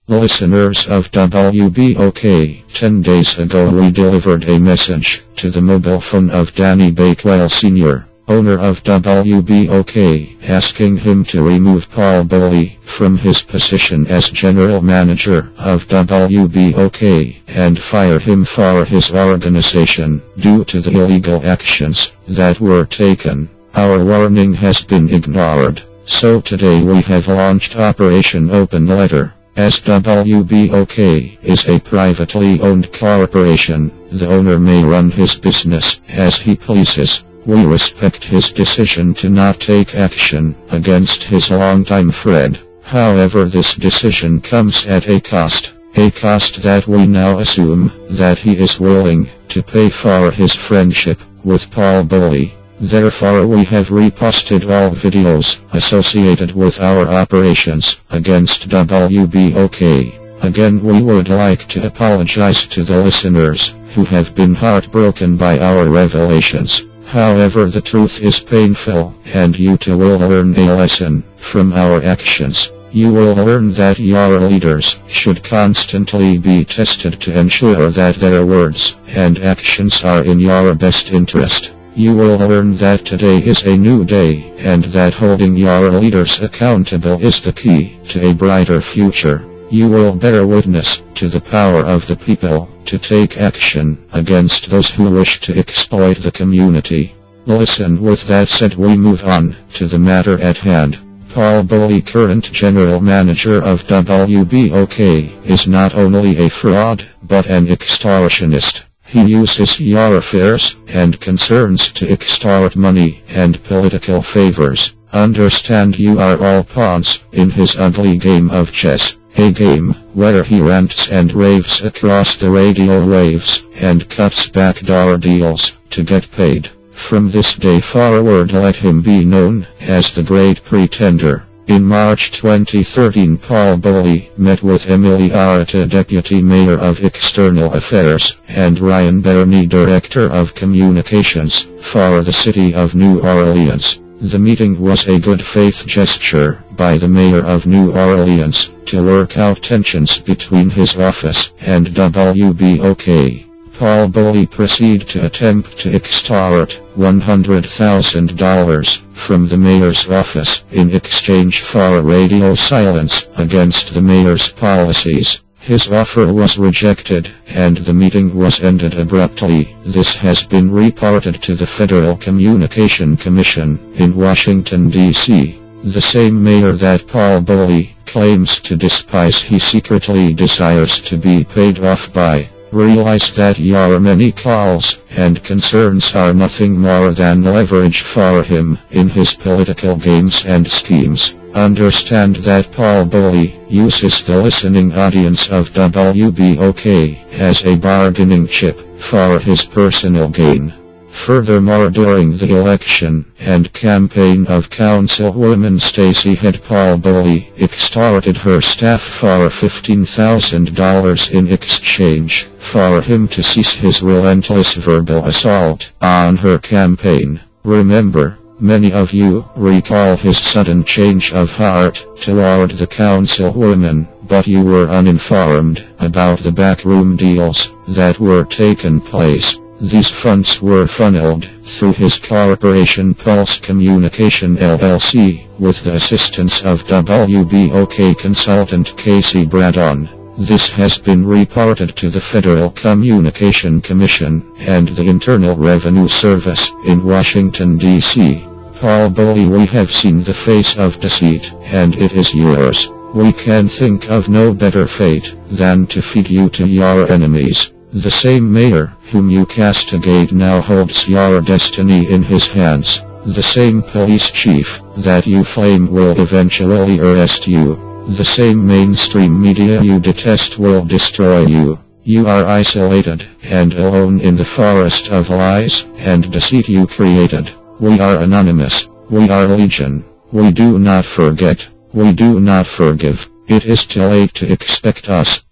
Listeners of WBOK, 10 days ago we delivered a message to the mobile phone of Danny Bakewell Sr., owner of WBOK, asking him to remove Paul Buley from his position as general manager of WBOK and fire him for his organization due to the illegal actions that were taken. Our warning has been ignored, so today we have launched Operation Open Letter. As WBOK is a privately owned corporation, the owner may run his business as he pleases. We respect his decision to not take action against his longtime friend. However, this decision comes at a cost that we now assume that he is willing to pay for his friendship with Paul Buley. Therefore, we have reposted all videos associated with our operations against WBOK. Again, we would like to apologize to the listeners who have been heartbroken by our revelations. However, the truth is painful, and you too will learn a lesson from our actions. You will learn that your leaders should constantly be tested to ensure that their words and actions are in your best interest. You will learn that today is a new day, and that holding your leaders accountable is the key to a brighter future. You will bear witness to the power of the people to take action against those who wish to exploit the community. Listen, with that said, we move on to the matter at hand. Paul Buley, current general manager of WBOK, is not only a fraud, but an extortionist. He uses your affairs and concerns to extort money and political favors. Understand you are all pawns in his ugly game of chess, a game where he rants and raves across the radio waves and cuts backdoor deals to get paid. From this day forward, let him be known as the Great Pretender. In March 2013, Paul Buley met with Emily Arata, Deputy Mayor of External Affairs, and Ryan Bernie, Director of Communications, for the City of New Orleans. The meeting was a good faith gesture by the Mayor of New Orleans to work out tensions between his office and WBOK. Paul Buley proceeded to attempt to extort $100,000 from the mayor's office in exchange for radio silence against the mayor's policies. His offer was rejected, and the meeting was ended abruptly. This has been reported to the Federal Communication Commission in Washington, D.C. The same mayor that Paul Buley claims to despise, he secretly desires to be paid off by. Realize that your many calls and concerns are nothing more than leverage for him in his political games and schemes. Understand that Paul Buley uses the listening audience of WBOK as a bargaining chip for his personal gain. Furthermore, during the election and campaign of Councilwoman Stacey Head, Paul Buley extorted her staff for $15,000 in exchange for him to cease his relentless verbal assault on her campaign. Remember, many of you recall his sudden change of heart toward the councilwoman, but you were uninformed about the backroom deals that were taking place. These funds were funneled through his corporation Pulse Communication LLC with the assistance of WBOK consultant Casey Braddon. This has been reported to the Federal Communication Commission and the Internal Revenue Service in Washington, D.C. Paul Buley, we have seen the face of deceit, and it is yours. We can think of no better fate than to feed you to your enemies. The same mayor whom you castigate now holds your destiny in his hands. The same police chief that you flame will eventually arrest you. The same mainstream media you detest will destroy you. You are isolated and alone in the forest of lies and deceit you created. We are anonymous. We are legion. We do not forget. We do not forgive. It is too late to expect us.